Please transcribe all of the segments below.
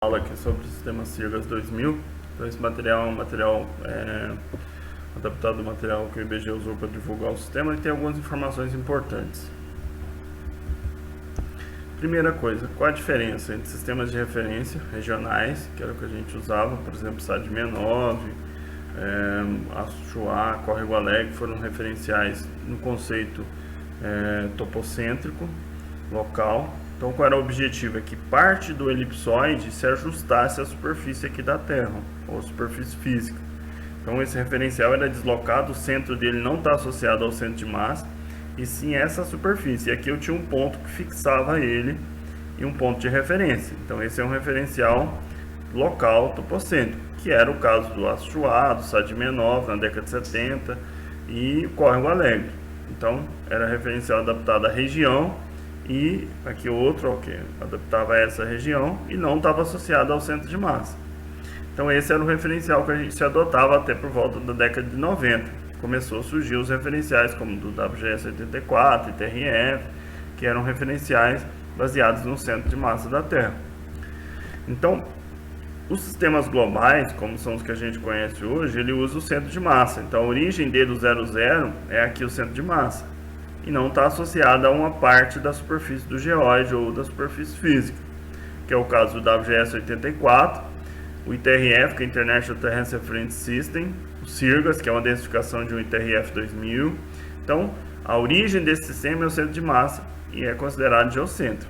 Aula aqui sobre o sistema SIRGAS 2000. Então esse material é um material adaptado ao material que o IBGE usou para divulgar o sistema e tem algumas informações importantes. Primeira coisa, qual a diferença entre sistemas de referência regionais, que era o que a gente usava, por exemplo, SAD 69, ASUA, Córrego Alegre, foram referenciais no conceito topocêntrico, local. Então qual era o objetivo? É que parte do elipsoide se ajustasse à superfície aqui da Terra, ou superfície física. Então esse referencial era deslocado, o centro dele não está associado ao centro de massa, e sim essa superfície. E aqui eu tinha um ponto que fixava ele e um ponto de referência. Então esse é um referencial local topocêntrico, que era o caso do ASUA, do SAD 69 na década de 70 e Córrego Alegre. Então era referencial adaptado à região, e aqui outro que adaptava a essa região e não estava associado ao centro de massa. Então esse era o referencial que a gente se adotava até por volta da década de 90. Começou a surgir os referenciais como do WGS 84 e TRF, que eram referenciais baseados no centro de massa da Terra. Então, os sistemas globais, como são os que a gente conhece hoje, ele usa o centro de massa. Então a origem dele, o 00, é aqui o centro de massa, e não está associada a uma parte da superfície do geóide ou da superfície física, que é o caso do WGS 84, o ITRF, que é International Terrestrial Reference System, o SIRGAS, que é uma densificação de um ITRF 2000. Então, a origem desse sistema é o centro de massa e é considerado geocentro.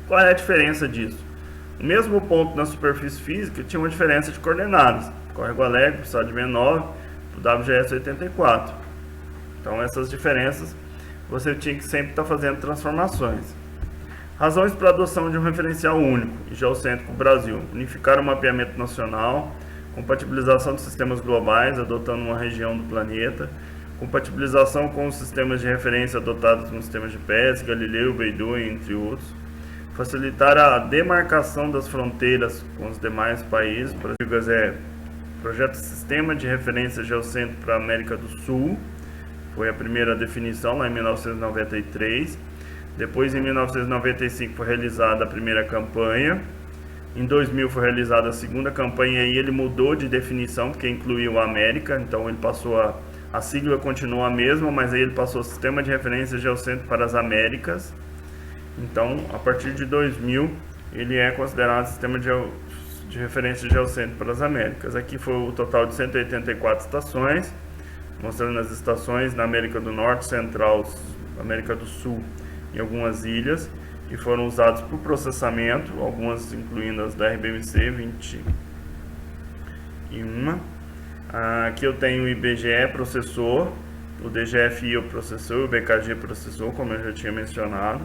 Qual é a diferença disso? O mesmo ponto na superfície física tinha uma diferença de coordenadas, Córrego Alegre, SAD 69, para o WGS 84. Então essas diferenças você tinha que sempre estar fazendo transformações. Razões para a adoção de um referencial único e geocêntrico Brasil: unificar o mapeamento nacional, compatibilização de sistemas globais adotando uma região do planeta, compatibilização com os sistemas de referência adotados no sistema GPS, Galileu, Beidou, entre outros, facilitar a demarcação das fronteiras com os demais países. Para projeto Sistema de Referência Geocêntrico para a América do Sul. Foi a primeira definição lá em 1993. Depois, em 1995, foi realizada a primeira campanha. Em 2000 foi realizada a segunda campanha e ele mudou de definição, porque incluiu a América. Então ele passou a sigla continuou a mesma, mas aí ele passou Sistema de Referência Geocêntrico para as Américas. Então, a partir de 2000, ele é considerado Sistema de Referência Geocêntrico para as Américas. Aqui foi o total de 184 estações, mostrando as estações na América do Norte, Central, América do Sul e algumas ilhas, que foram usadas para o processamento, algumas incluindo as da RBMC 21. Aqui eu tenho o IBGE processor, o DGFI o processor, o BKG processor, como eu já tinha mencionado,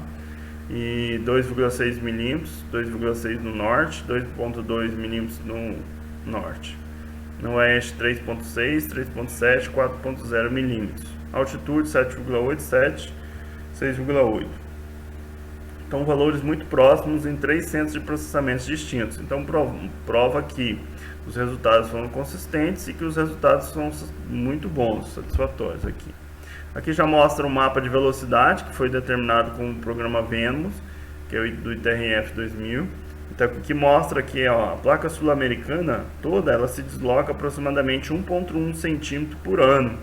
e 2,6 milímetros, 2,6 no norte, 2,2 milímetros no norte. No oeste 3.6, 3.7, 4.0 milímetros. Altitude 7,8, 7, 6,8. Então valores muito próximos em 3 centros de processamentos distintos. Então prova que os resultados foram consistentes e que os resultados são muito bons, satisfatórios aqui. Aqui já mostra o mapa de velocidade que foi determinado com o programa Venus, que é o do ITRF 2000. Então, que mostra que a placa sul-americana toda ela se desloca aproximadamente 1,1 centímetro por ano.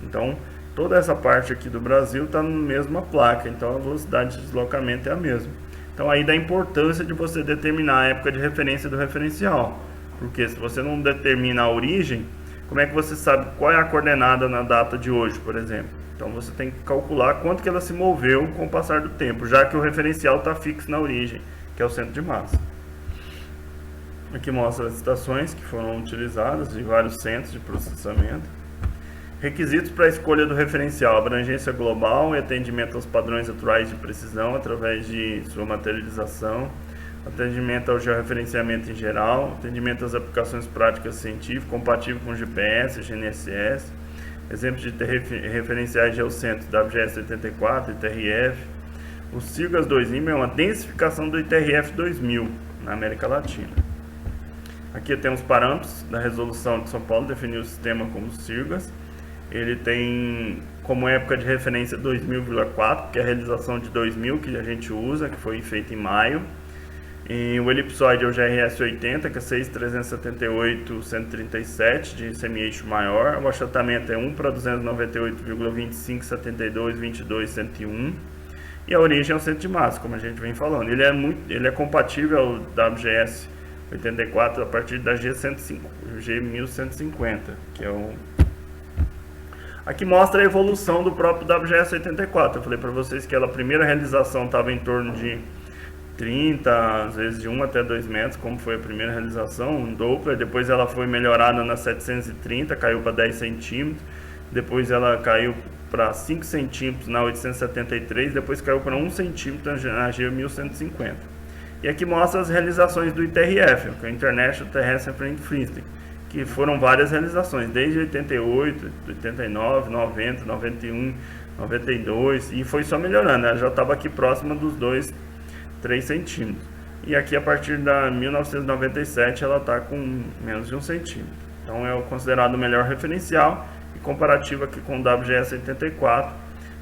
Então, toda essa parte aqui do Brasil está na mesma placa, então a velocidade de deslocamento é a mesma. Então, aí dá importância de você determinar a época de referência do referencial, porque se você não determina a origem, como é que você sabe qual é a coordenada na data de hoje, por exemplo? Então, você tem que calcular quanto que ela se moveu com o passar do tempo, já que o referencial está fixo na origem, que é o centro de massa. Aqui mostra as estações que foram utilizadas de vários centros de processamento. Requisitos para a escolha do referencial: abrangência global e atendimento aos padrões atuais de precisão através de sua materialização, atendimento ao georreferenciamento em geral, atendimento às aplicações práticas científicas, compatível com GPS, GNSS, exemplos de referenciais geocêntricos WGS 84 e TRF. O SIRGAS 2000 é uma densificação do ITRF 2000 na América Latina. Aqui temos parâmetros da resolução de São Paulo, definiu o sistema como SIRGAS. Ele tem como época de referência 2000,4, que é a realização de 2000 que a gente usa, que foi feita em maio. E o elipsoide é o GRS 80, que é 6.378/137 de semi-eixo maior. O achatamento é 1 para 298,25, 72, 22, 101. E a origem é o centro de massa, como a gente vem falando. Ele é compatível ao WGS 84 a partir da G1150, que é o... Aqui mostra a evolução do próprio WGS 84. Eu falei para vocês que a primeira realização estava em torno de 30, às vezes de 1 até 2 metros, como foi a primeira realização, um Doppler. Depois ela foi melhorada na 730, caiu para 10 centímetros. Depois ela caiu para 5 centímetros na 873, depois caiu para 1 centímetro na G1150. E aqui mostra as realizações do ITRF, que é o International Terrestrial Frequency, que foram várias realizações, desde 88, 89, 90, 91, 92, e foi só melhorando, ela já estava aqui próxima dos 3 centímetros. E aqui a partir da 1997 ela está com menos de 1 centímetro. Então é considerado o melhor referencial, e comparativo aqui com o WGS 84,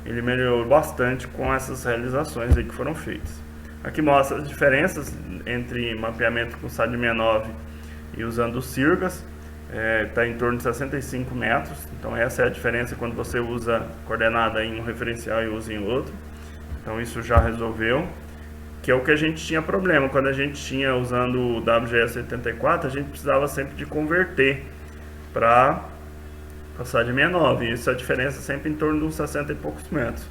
ele melhorou bastante com essas realizações aí que foram feitas. Aqui mostra as diferenças entre mapeamento com SAD-69 e usando o Sirgas. Está em torno de 65 metros, então essa é a diferença quando você usa coordenada em um referencial e usa em outro. Então isso já resolveu, que é o que a gente tinha problema, quando a gente tinha usando o WGS 84, a gente precisava sempre de converter para passar de 69, e isso é a diferença sempre em torno de uns 60 e poucos metros.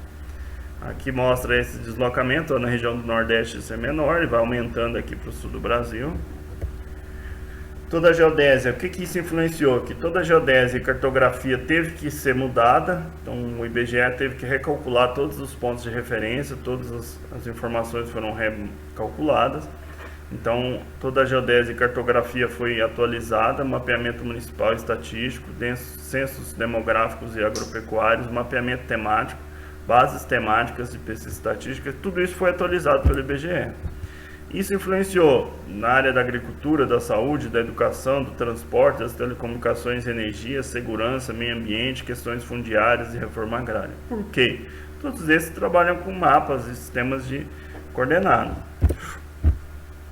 Aqui mostra esse deslocamento, na região do Nordeste isso é menor, e vai aumentando aqui para o sul do Brasil. Toda a geodésia, o que isso influenciou? Que toda a geodésia e cartografia teve que ser mudada, então o IBGE teve que recalcular todos os pontos de referência, todas as informações foram recalculadas. Então toda a geodésia e cartografia foi atualizada, mapeamento municipal e estatístico, censos demográficos e agropecuários, mapeamento temático, bases temáticas de pesquisa estatística, tudo isso foi atualizado pelo IBGE. Isso influenciou na área da agricultura, da saúde, da educação, do transporte, das telecomunicações, energia, segurança, meio ambiente, questões fundiárias e reforma agrária. Por quê? Todos esses trabalham com mapas e sistemas de coordenada.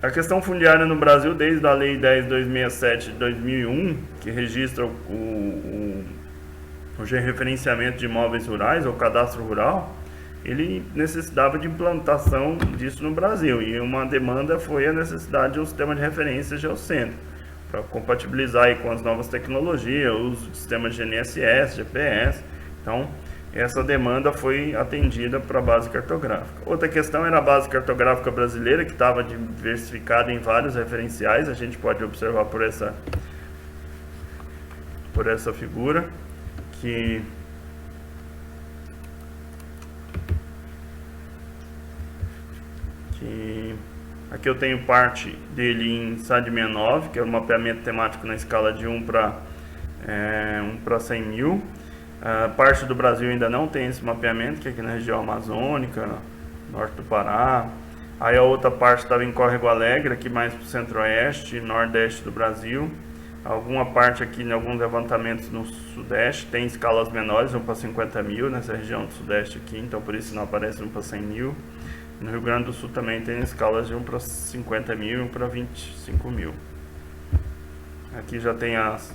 A questão fundiária no Brasil, desde a Lei 10.267 de 2001, que registra o georreferenciamento de imóveis rurais, ou cadastro rural, ele necessitava de implantação disso no Brasil, e uma demanda foi a necessidade de um sistema de referência geocêntrico, para compatibilizar aí com as novas tecnologias, o uso de sistemas de GNSS, GPS. Então, essa demanda foi atendida para a base cartográfica. Outra questão era a base cartográfica brasileira, que estava diversificada em vários referenciais, a gente pode observar por essa figura, que aqui eu tenho parte dele em SAD-69, que é o mapeamento temático na escala de 1 para 100 mil. Parte do Brasil ainda não tem esse mapeamento, que é aqui na região amazônica, norte do Pará. Aí a outra parte estava em Córrego Alegre, aqui mais para o centro-oeste e nordeste do Brasil. Alguma parte aqui em alguns levantamentos no sudeste, tem escalas menores, 1 para 50 mil nessa região do sudeste aqui, então por isso não aparece 1 para 100 mil. No Rio Grande do Sul também tem escalas de 1 para 50 mil e 1 para 25 mil. Aqui já tem as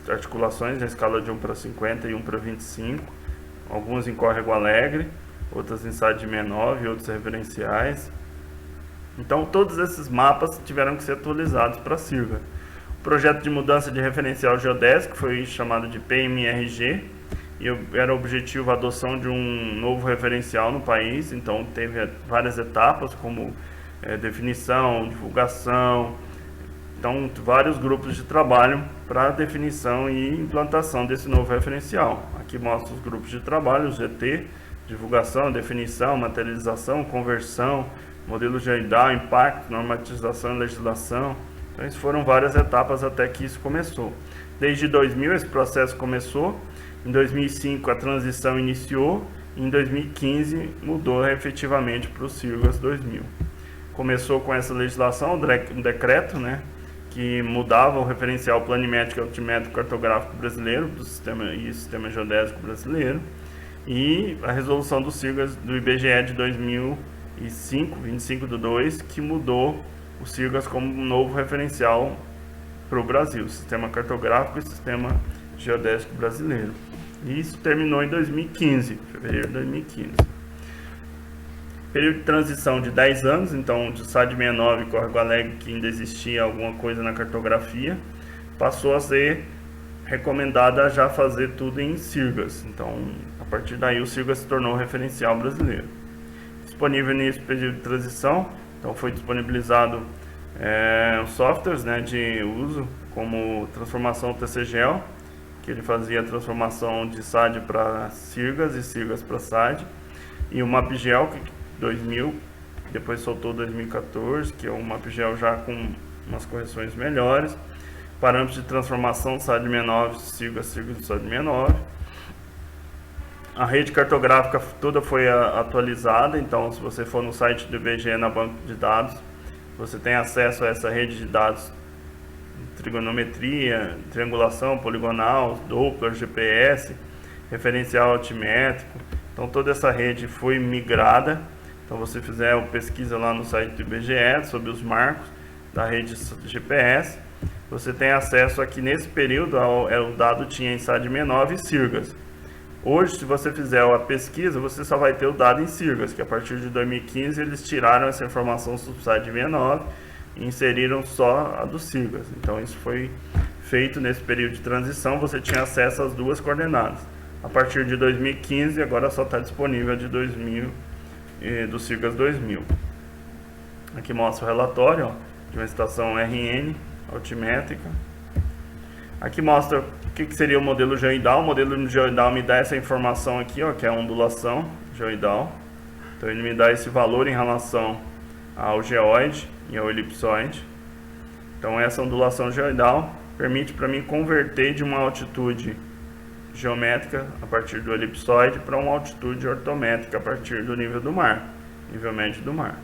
articulações na escala de 1 para 50 e 1 para 25. Algumas em Córrego Alegre, outras em SAD-69 e outros referenciais. Então todos esses mapas tiveram que ser atualizados para a Sirga. O projeto de mudança de referencial geodésico foi chamado de PMRG, e era o objetivo a adoção de um novo referencial no país. Então teve várias etapas, como definição, divulgação, então vários grupos de trabalho para definição e implantação desse novo referencial. Aqui mostra os grupos de trabalho, o GT, divulgação, definição, materialização, conversão, modelo geoidal, impacto, normatização e legislação. Então isso foram várias etapas até que isso começou. Desde 2000 esse processo começou. Em 2005 a transição iniciou, e em 2015 mudou efetivamente para o Sirgas 2000. Começou com essa legislação, um decreto, né, que mudava o referencial planimétrico e altimétrico cartográfico brasileiro do sistema geodésico brasileiro, e a resolução do Sirgas do IBGE de 2000 25/2, que mudou o SIRGAS como um novo referencial para o Brasil, Sistema Cartográfico e Sistema Geodésico Brasileiro. E isso terminou em 2015, fevereiro de 2015. Período de transição de 10 anos, então de SAD 69 e Córrego Alegre, que ainda existia alguma coisa na cartografia, passou a ser recomendada a já fazer tudo em SIRGAS. Então, a partir daí o SIRGAS se tornou referencial brasileiro. Disponível nesse período de transição, então foi disponibilizado os softwares, né, de uso, como transformação TCGEL, que ele fazia a transformação de SAD para SIRGAS e SIRGAS para SAD, e o MapGel, que 2000, depois soltou 2014, que é um MapGel já com umas correções melhores, parâmetros de transformação SAD 69, SIRGAS e SAD 69. A rede cartográfica toda foi atualizada, então se você for no site do IBGE na banco de dados, você tem acesso a essa rede de dados, trigonometria, triangulação poligonal, Doppler, GPS, referencial altimétrico. Então toda essa rede foi migrada. Então você fizer uma pesquisa lá no site do IBGE sobre os marcos da rede GPS, você tem acesso aqui nesse período, o dado tinha em SAD 69 e SIRGAS. Hoje, se você fizer a pesquisa, você só vai ter o dado em SIRGAS, que a partir de 2015 eles tiraram essa informação sobre SAD 69 e inseriram só a do SIRGAS. Então isso foi feito nesse período de transição, você tinha acesso às duas coordenadas. A partir de 2015, agora só está disponível a de 2000, do SIRGAS 2000. Aqui mostra o relatório, ó, de uma estação RN altimétrica. Aqui mostra o que seria o modelo geoidal. O modelo geoidal me dá essa informação aqui, ó, que é a ondulação geoidal. Então ele me dá esse valor em relação ao geóide e ao elipsoide. Então essa ondulação geoidal permite para mim converter de uma altitude geométrica a partir do elipsoide para uma altitude ortométrica a partir do nível do mar, nível médio do mar.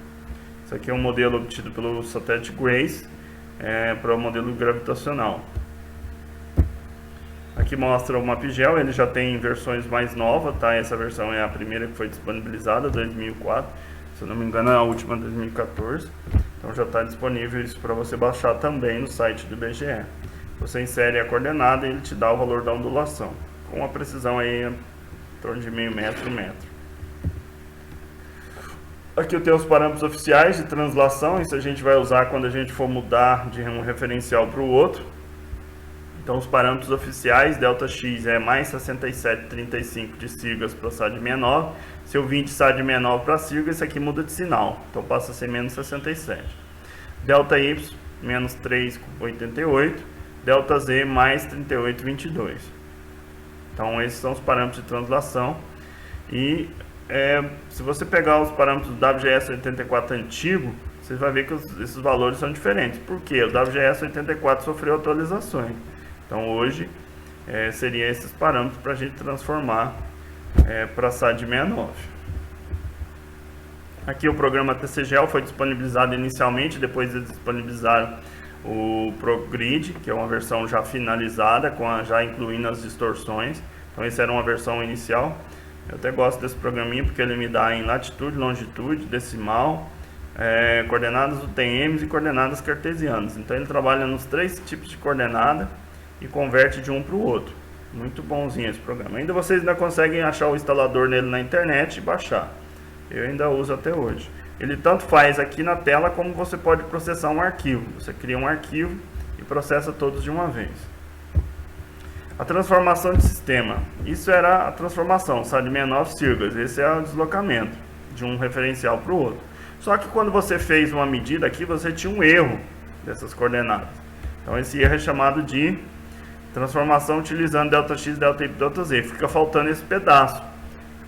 Isso aqui é um modelo obtido pelo satélite GRACE para o modelo gravitacional. Aqui mostra o MapGel, ele já tem versões mais novas, tá? Essa versão é a primeira que foi disponibilizada, 2004, se eu não me engano é a última, 2014. Então já está disponível isso para você baixar também no site do IBGE. Você insere a coordenada e ele te dá o valor da ondulação, com uma precisão aí em torno de meio metro, Aqui eu tenho os parâmetros oficiais de translação, isso a gente vai usar quando a gente for mudar de um referencial para o outro. Então os parâmetros oficiais, ΔX é mais 67,35 de SIRGAS para SAD 69. Se eu vim de SAD 69 para SIRGAS, isso aqui muda de sinal, então passa a ser menos 67. ΔY, menos 3,88. ΔZ, mais 38,22. Então esses são os parâmetros de translação. E se você pegar os parâmetros do WGS 84 antigo, você vai ver que esses valores são diferentes. Por quê? O WGS 84 sofreu atualizações. Então hoje seriam esses parâmetros para a gente transformar para SAD 69. Aqui o programa TCGEL foi disponibilizado inicialmente, depois eles disponibilizaram o ProGrid, que é uma versão já finalizada, já incluindo as distorções. Então essa era uma versão inicial. Eu até gosto desse programinha porque ele me dá em latitude, longitude, decimal, coordenadas UTMs e coordenadas cartesianas. Então ele trabalha nos três tipos de coordenada e converte de um para o outro. Muito bonzinho esse programa. Vocês ainda conseguem achar o instalador nele na internet e baixar. Eu ainda uso até hoje. Ele tanto faz aqui na tela como você pode processar um arquivo. Você cria um arquivo e processa todos de uma vez. A transformação de sistema. Isso era a transformação, SAD 69 SIRGAS. Esse é o deslocamento de um referencial para o outro. Só que quando você fez uma medida aqui, você tinha um erro dessas coordenadas. Então esse erro é chamado de transformação utilizando ΔX, ΔY, ΔZ. Fica faltando esse pedaço,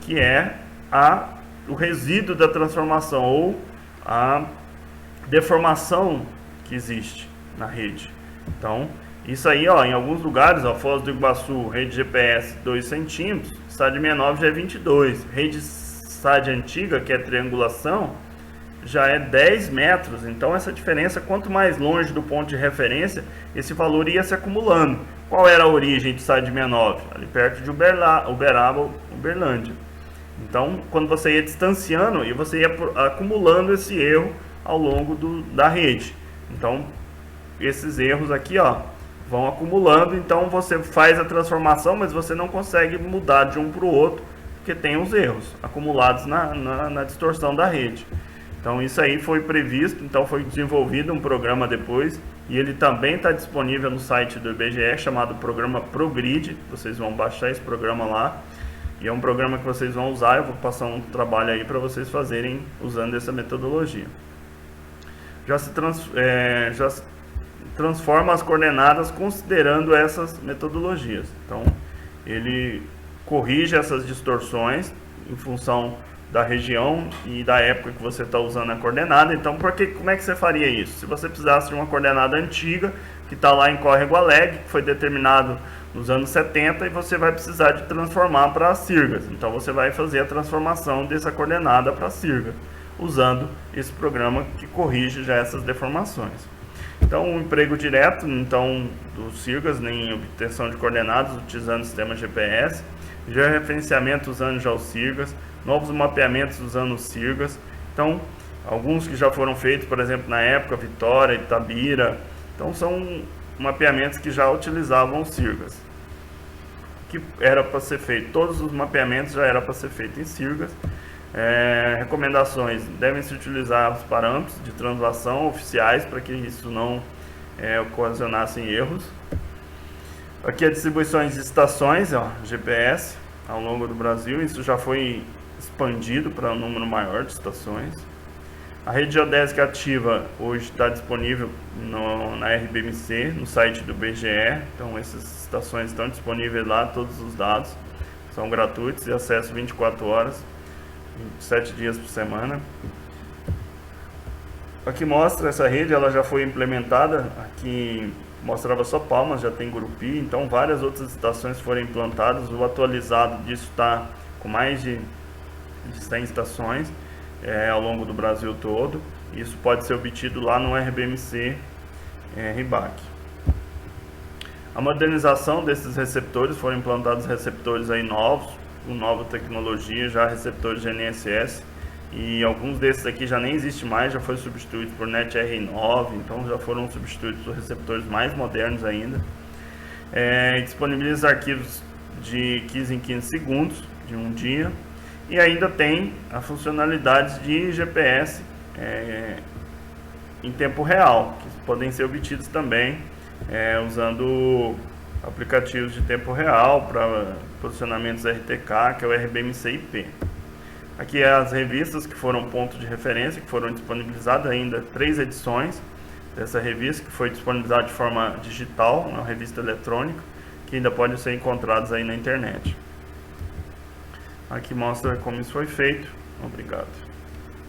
que é o resíduo da transformação ou a deformação que existe na rede. Então, isso aí, ó, em alguns lugares, ó, Foz do Iguaçu, rede GPS 2 centímetros, SAD 69 já é 22. Rede SAD antiga, que é triangulação, já é 10 metros. Então essa diferença, quanto mais longe do ponto de referência, esse valor ia se acumulando. Qual era a origem de SAD 69? Ali perto de Uberaba, Uberlândia. Então, quando você ia distanciando, e você ia acumulando esse erro ao longo da rede. Então, esses erros aqui, ó, vão acumulando. Então, você faz a transformação, mas você não consegue mudar de um para o outro, porque tem os erros acumulados na distorção da rede. Então, isso aí foi previsto. Então, foi desenvolvido um programa depois, e ele também está disponível no site do IBGE, chamado Programa ProGrid. Vocês vão baixar esse programa lá. E é um programa que vocês vão usar. Eu vou passar um trabalho aí para vocês fazerem usando essa metodologia. Já se transforma as coordenadas considerando essas metodologias. Então, ele corrige essas distorções em função da região e da época que você está usando a coordenada. Então, como é que você faria isso? Se você precisasse de uma coordenada antiga, que está lá em córrego Alegre, que foi determinado nos anos 70, e você vai precisar de transformar para Sirgas. Então, você vai fazer a transformação dessa coordenada para Sirgas, usando esse programa que corrige já essas deformações. Então, o emprego direto do Sirgas em obtenção de coordenadas utilizando o sistema GPS, georreferenciamento usando já o Sirgas, novos mapeamentos usando o Sirgas. Então, alguns que já foram feitos, por exemplo, na época, Vitória, Itabira. Então, são mapeamentos que já utilizavam o Sirgas, que era para ser feito. Todos os mapeamentos já era para ser feito em Sirgas. Recomendações: devem se utilizar os parâmetros de translação oficiais para que isso não ocasionasse erros. Aqui a distribuição de estações, GPS ao longo do Brasil. Isso já foi expandido para um número maior de estações. A rede geodésica ativa hoje está disponível na RBMC, no site do IBGE. Então essas estações estão disponíveis lá, todos os dados são gratuitos e acesso 24 horas, 7 dias por semana. Aqui mostra essa rede, ela já foi implementada. Aqui mostrava só Palmas, já tem Gurupi, então várias outras estações foram implantadas. O atualizado disso está com mais de 100 estações ao longo do Brasil todo. Isso pode ser obtido lá no RBMC RIBAC. A modernização desses receptores: foram implantados receptores aí novos, com nova tecnologia, já receptores GNSS, e alguns desses aqui já nem existe mais, já foi substituído por NET-RI9, então já foram substituídos por receptores mais modernos ainda. Disponibiliza arquivos de 15 em 15 segundos, de um dia, e ainda tem a funcionalidade de GPS em tempo real, que podem ser obtidos também usando aplicativos de tempo real para posicionamentos RTK, que é o RBMC IP. Aqui as revistas que foram ponto de referência, que foram disponibilizadas, ainda 3 edições dessa revista, que foi disponibilizada de forma digital, uma revista eletrônica, que ainda podem ser encontrados aí na internet. Aqui mostra como isso foi feito. Obrigado.